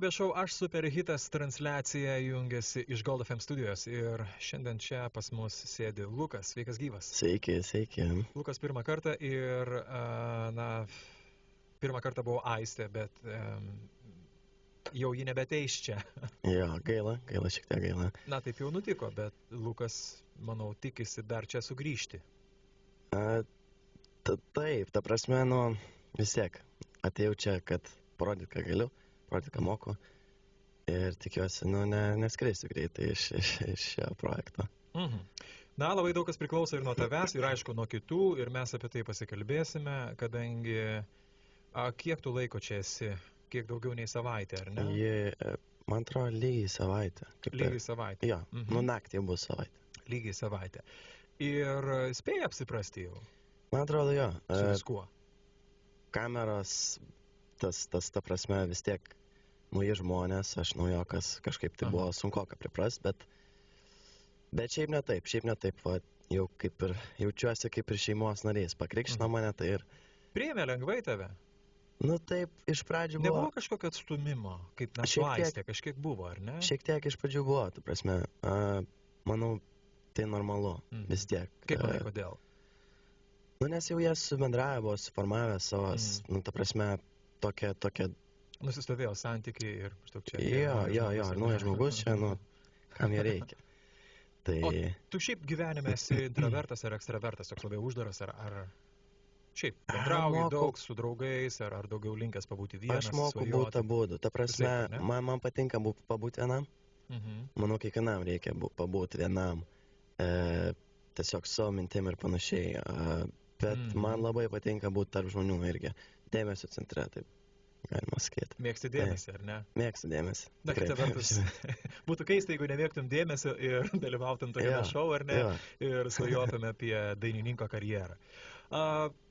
Realybės šou Aš Superhitas transliacija jungiasi iš Gold FM studijos ir šiandien čia pas mus sėdi Lukas. Sveikas gyvas. Sveiki, sveiki. Lukas pirmą kartą ir, pirmą kartą buvo Aistė, bet jau ji nebeteis čia. Jo, gaila, šiek tiek gaila. Na, taip jau nutiko, bet Lukas, manau, tikisi dar čia sugrįžti. Taip, ta prasme, vis tiek, atėjau čia, kad parodyt, ką galiu, parodyt, ką moku. Ir tikiuosi, neskrisiu greitai iš šio projekto. Na, labai daug kas priklauso ir nuo tavęs, ir aišku, nuo kitų, ir mes apie tai pasikalbėsime, kadangi kiek tu laiko čia esi? Kiek daugiau nei savaitę, ar ne? Man atrodo, lygiai savaitę. Lygiai savaitę? Jo, naktį bus savaitę. Lygiai savaitę. Ir spėjai apsiprasti jau? Man atrodo, jo. Su viskuo? Kameros, ta prasme, vis tiek nauji žmonės, aš naujokas, kažkaip tai buvo sunkoka priprast, bet šiaip ne taip, va, jau kaip ir jaučiuosi kaip ir šeimos narys, pakrikštino mane, tai ir... Priėmė lengvai tave? Nu taip, iš pradžių buvo... Nebuvo kažkokio atstumimo, kaip su Aistė, kažkiek buvo, ar ne? Šiek tiek iš pradžių buvo, ta prasme, manau, tai normalu, vis tiek. Kaip manai, kodėl? Nes jau jie subendravę buvo, suformavę savo, ta prasme, tokia... Nusistovėjo santykiai ir štok čia... Jo, ir naujas žmogus čia, kam jie reikia. Tai... O tu šiaip gyvenime esi intravertas ar ekstravertas, toks labai uždaras, ar šiaip bendrauji daug su draugais, ar daugiau linkęs pabūti vienas, aš moku būti abudu, ta prasme, man patinka pabūti vienam, manau, kiekvienam reikia pabūti vienam, tiesiog savo mintim ir panašiai, bet man labai patinka būti tarp žmonių irgi, dėmesio centre, taip. Galima sakyti. Mėgsti dėmesį, ar ne? Mėgsti dėmesį. Na, kita vertus, būtų keista, jeigu nemėgtum dėmesio ir dalyvautum tokiame šou, ar ne? Ir svajotume apie dainininko karjerą.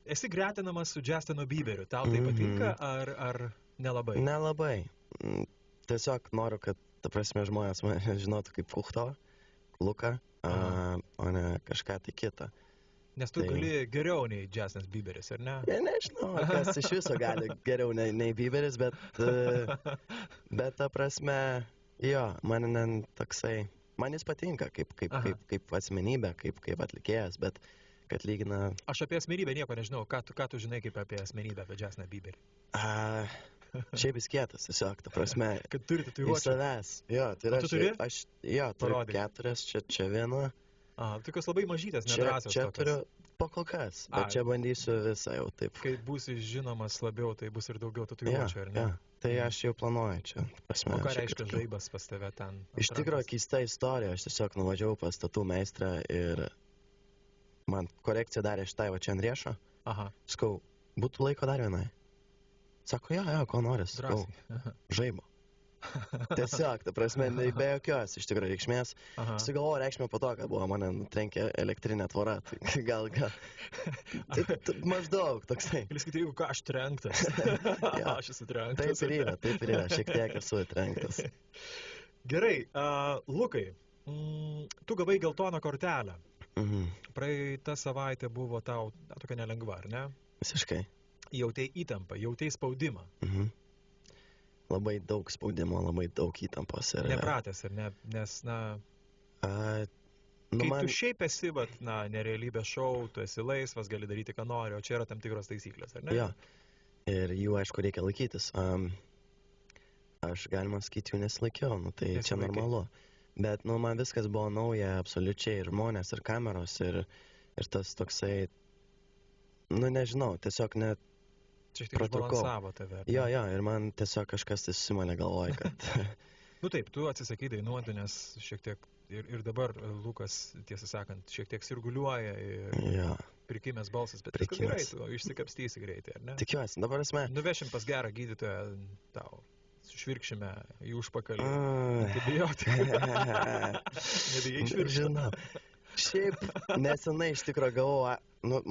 Esi gretinamas su Justinu Bieberiu. Tau tai patinka, ar nelabai? Nelabai. Tiesiog noriu, kad, ta prasme, žmonės mane žinotų kaip Kuchto, Luką, o ne kažką tai kitą. Nes tu gali geriau nei Justinas Bieberis, ar ne? Nežinau, kas iš viso gali geriau nei Bieberis, bet ta prasme, jo, man toksai, man jis patinka kaip asmenybė, kaip atlikėjas, bet kad lygina... Aš apie asmenybę nieko nežinau, ką tu žinai kaip apie asmenybę, apie Justiną Bieberį? Šiaip jis kietas, tiesiog, ta prasme, kad turi tatuiruočių? Iš savęs, jo, tai yra, aš turiu 4, čia viena. Tokios labai mažytės, nedrąsios čia turiu pakol kas, bet čia bandysiu visą jau taip. Kai būsi žinomas labiau, tai bus ir daugiau tatuiruočių, ar ne? Tai aš jau planuoju čia. O ką reiškia žaibas pas tave ten? Iš tikrųjų, keista istorija, aš tiesiog nuvažiavau pas tatų meistrą ir man korekciją darė šitai va čia ant riešo. Sakau, būtų laiko dar vienai. Sako, jo, ko noris, sakau, žaibo. Tiesiog, ta prasme, be jokios iš tikrųjų reikšmės. Sugalvoju reikšmę po to, kad buvo mane nutrenkė elektrinė tvora. Tai gal. Maždaug toksai. Gali sakyti, jeigu ką, aš trenktas. Aš esu trenktas. Taip ir yra, šiek tiek esu trenktas. Gerai, Lukai, tu gavai geltoną kortelę. Praeitą savaitę buvo tau tokia nelengva, ar ne? Visiškai. Jautei įtampą, jautei spaudimą. Labai daug spaudimo, labai daug įtampos. Nepratęs, ar ne? Nes, kai tu šiaip esi, nerealybės šou, tu esi laisvas, gali daryti, ką nori, o čia yra tam tikros taisyklės, ar ne? Jo, ir jų, aišku, reikia laikytis. Aš, galima sakyti, jų nesilaikiau, tai čia normalu. Bet, man viskas buvo nauja, absoliučiai, ir žmonės, ir kameros, ir tas toksai, nežinau, tiesiog net šiek tiek išbalansavo tave. Jo, ir man tiesiog kažkas tai susimalė galvoj, kad... Taip, tu atsisakai dainuoti, nes šiek tiek ir dabar Lukas, tiesą sakant, šiek tiek sirguliuoja ir prikimęs balsas, bet viskas gerai, tu išsikapstysi greitai, ar ne? Tikiuosi, dabar esmė. Nuvešim pas gerą gydytoją, tau sušvirkšime į užpakalį. Antibiotiką. Nebijai išvirkšti? Žinau. Šiaip nesenai iš tikrųjų gavau,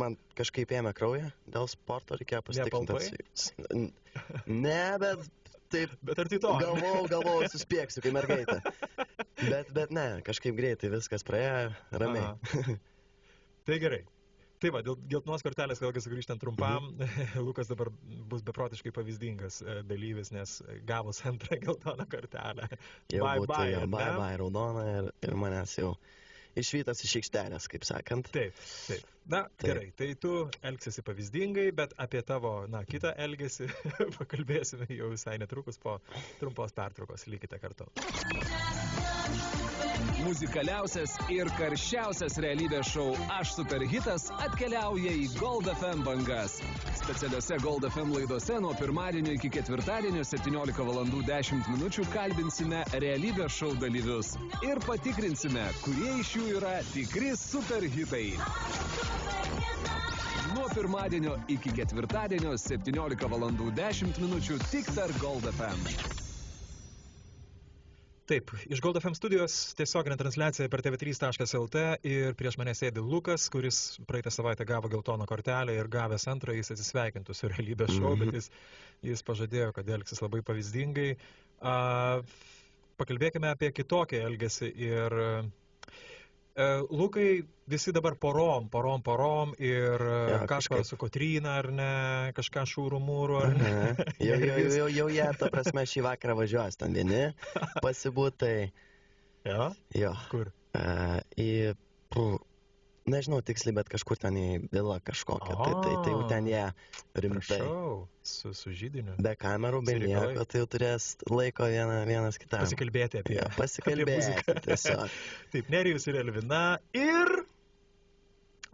man kažkaip ėmė kraują dėl sporto, reikėjo pasitikrinti. Ne, bet taip, bet ar tai to? Galvau, suspėksiu, kai mergaitė. Bet ne, kažkaip greitai viskas praėjo, ramiai. Tai gerai. Tai va, dėl geltonos kortelės vėlgi sugrįžtant trumpam, Lukas dabar bus beprotiškai pavyzdingas dalyvis, nes gavus antrą geltoną kortelę. Jau būtų jo bye raudona ir manęs jau išvytas iš aikštelės, kaip sakant. Taip. Na, gerai, tai tu elgsiesi pavyzdingai, bet apie tavo, kitą elgesį pakalbėsime jau visai netrukus po trumpos pertraukos. Likite kartu. Muzikaliausias ir karščiausias realybės šou Aš Superhitas atkeliauja į Gold FM bangas. Specialiuose Gold FM laidose nuo pirmadienio iki ketvirtadienio 17:10 kalbinsime realybės šou dalyvius ir patikrinsime, kurie iš jų yra tikri superhitai. Nuo pirmadienio iki ketvirtadienio 17:10 tik per Gold FM. Taip, iš Gold FM studijos tiesioginė transliacija per tv3.lt ir prieš mane sėdi Lukas, kuris praeitą savaitę gavo geltoną kortelę ir gavęs antrą jis atsisveikintų su realybės šou, bet jis pažadėjo, kad elgsis labai pavyzdingai. Pakalbėkime apie kitokį elgesį ir Lukai, visi dabar porom ir kažką su Kotryna, ar ne, kažką šūrų mūrų, ar ne? Jau jie, ta prasme, šį vakarą važiuos ten vieni, pasibūtai. Jo. Kur? Nežinau tiksliai, bet kažkur ten į vilą kažkokią, tai jau ten jie rimtai. Prašau, su žydiniu. Be kamerų, be nieko, tai jau turės laiko vienas kitam. Pasikalbėti apie muziką. Tiesiog. Taip, Nerijus ir Elvina ir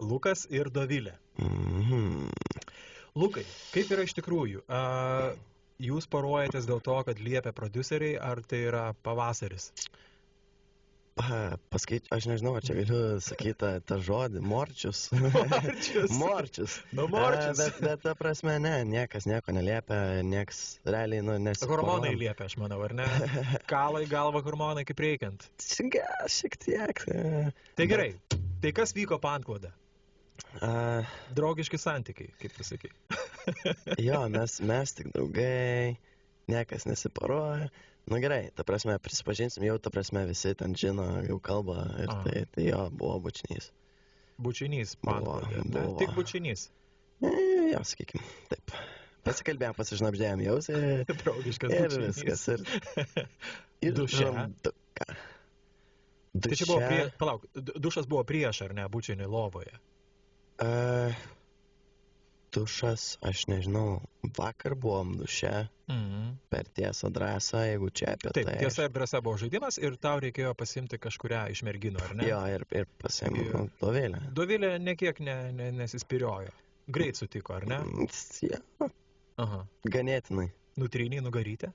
Lukas ir Dovilė. Lukai, kaip yra iš tikrųjų? Jūs poruojatės dėl to, kad liepia prodiuseriai, ar tai yra pavasaris? Aš nežinau, ar čia galiu sakyti tą žodį, morčius. Morčius. Bet ta prasme, niekas nieko neliepia, nieks realiai, nesiporuoja. Hormonai liepia, aš manau, ar ne? Kala į galvą hormonai kaip reikiant. Šiek tiek. Tai gerai, tai kas vyko po antklode? Draugiški santykiai, kaip tu sakai. Jo, mes tik draugai, niekas nesiporuoja. Nu gerai, ta prasme, prisipažinsim, jau ta prasme visi ten žino, jau kalba ir tai jo, buvo bučinys. Bučinys, panklodė, tik bučinys. Jo, sakykim, taip. Pasikalbėjom, pasižnapždėjom jausi. Draugiškas bučinys. Ir viskas. Ir duše. Tai čia buvo palauk, dušas buvo prieš, ar ne, bučinį lovoje? Dušas, aš nežinau, vakar buvom duše per Tiesą drąsą, jeigu čia apie tai. Taip, Tiesa ir drąsa buvo žaidimas ir tau reikėjo pasimti kažkurią iš merginų, ar ne? Jo, ir pasimti Dovilę. Dovilė nekiek nesispiriojo. Greit sutiko, ar ne? Jo. Ganėtinai. Nutryniai nugarytę?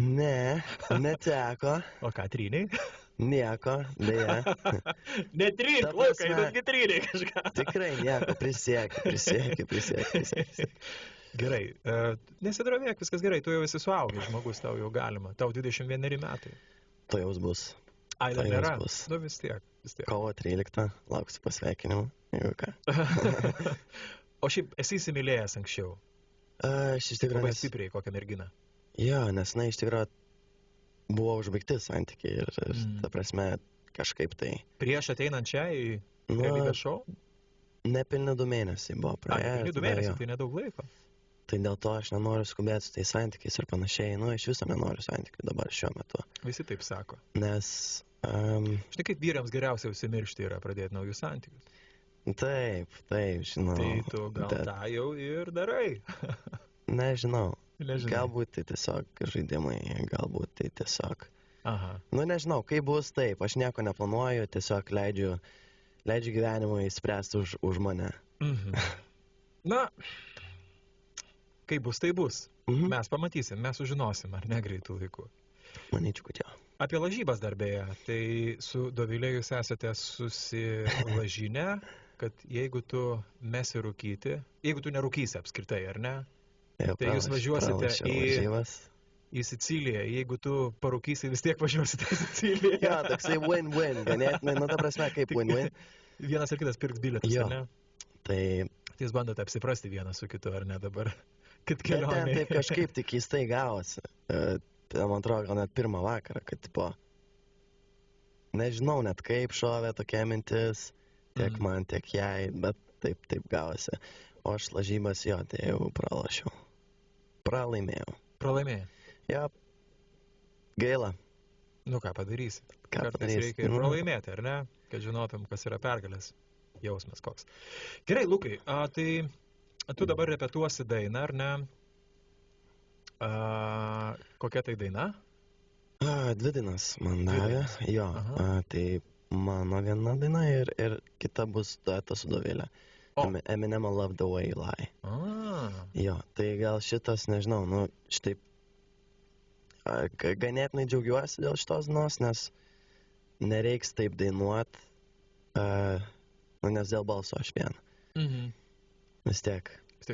Ne, neteko. O ką, tryniai? Nieko, dėja. Netryk, Lukai, betgi tryniai kažką. Tikrai nieko, prisiekiu. Gerai, nesidrovėk, viskas gerai, tu jau esi suaugęs žmogus, tau jau galima, tau 21 metai. To jaus bus. Ai, dar nėra? Nu vis tiek. Kovo 13, lauksiu pasveikinimų, jeigu ką. O šiaip, esi įsimylėjęs anksčiau? Aš iš tikrųjų... Labai stipriai kokią merginą? Jo, nes iš tikrųjų buvo užbaigti santykiai ir ta prasme kažkaip tai... Prieš ateinant čia į realybės šou? Nepilni 2 mėnesiai buvo praėję. Nepilni 2 mėnesiai, tai nedaug laiko. Tai dėl to aš nenoriu skubėti su tais santykiais ir panašiai. Iš viso nenoriu santykių dabar šiuo metu. Visi taip sako. Nes... Štai kaip vyrams geriausia užsimiršti yra pradėti naujus santykius. Taip, žinau. Tai tu gal tą jau ir darai. Nežinau. Galbūt tai tiesiog žaidimai, galbūt tai tiesiog... nežinau, kaip bus taip, aš nieko neplanuoju, tiesiog leidžiu gyvenimui spręsti už mane. Na, kaip bus, tai bus. Mes pamatysim, mes sužinosim, ar ne greitų laikų. Manyčiau, kad jo. Apie lažybas dar beje, tai su Dovilė jūs esate susilažinę, kad jeigu tu mesi rūkyti, jeigu tu nerūkysi apskritai, ar ne? Tai jūs važiuosite į Siciliją, jeigu tu parūkysi, vis tiek važiuosite į Siciliją. Jo, toksai win-win, ganėtinai, ta prasme kaip win-win. Vienas ar kitas pirks bilietus, ar ne? Tai... Jūs bandote apsiprasti vienas su kitu, ar ne dabar? Kad kelionė. Bet ten taip kažkaip tik keistai gavosi. Tai man atrodo, gal net pirmą vakarą, kad tipo... Nežinau net kaip šovė tokia mintis. tiek man, tiek jai, bet taip gavosi. O aš lažybas jo, tai jau pralošiau. Pralaimėjau. Pralaimėjai? Jo, gaila. Nu ką padarysi? Kartais padarysi? Reikia ir pralaimėti, ar ne? Kad žinotum, kas yra pergalės jausmas koks. Gerai, Lukai, tai tu dabar repetuosi dainą, ar ne? Kokia tai daina? 2 dainas man davė, jo. Tai mano viena daina ir kita bus dueto su Dovilė. Eminem Love the Way You Lie. Jo, tai gal šitas, nežinau, nu, šitaip ganėtinai džiaugiuosi dėl šitos dainos, nes nereiks taip dainuot, nes dėl balso aš vien. Vis tiek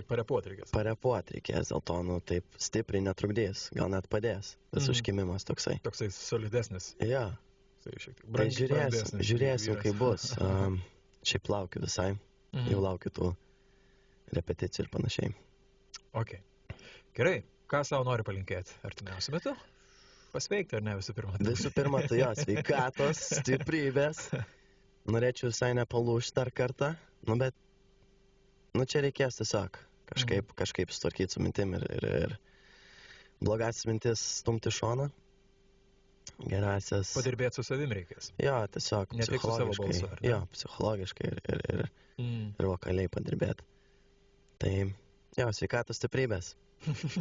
parepuot reikės. Parepuot reikės, dėl to, nu, taip stipriai netrukdys, gal net padės, tas užkimimas toksai. Toksai solidesnis. Jo. Tai žiūrėsim, kaip bus. Šiaip laukiu visai. Jau laukiu tų repeticijų ir panašiai. Ok. Gerai. Ką savo nori palinkėti artimiausiu metu? Pasveikti ar ne visų pirma? Visų pirma, tai jo, sveikatos, stiprybės. Norėčiau visai nepalūžti dar kartą. Nu, bet, nu, čia reikės tiesiog kažkaip sutvarkyti su mintim ir blogasis mintis stumti šoną. Gerasias. Padirbėti su savim reikės. Jo, tiesiog ne tik su savo balsu, ar ne? Jo, psichologiškai ir vokaliai padirbėti. Tai, jo, sveikatos stiprybės.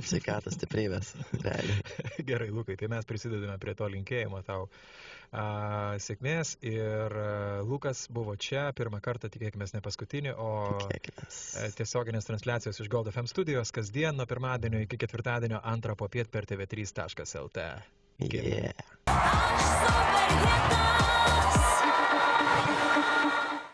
Sveikatos stiprybės, realiai. Gerai, Lukai, tai mes prisidedame prie to linkėjimo tau sėkmės ir Lukas buvo čia pirmą kartą, tikėkimės ne paskutinį, o tiesioginės transliacijos iš Gold FM studijos kasdien nuo pirmadienio iki ketvirtadienio 2 popiet per tv3.lt. Yeah.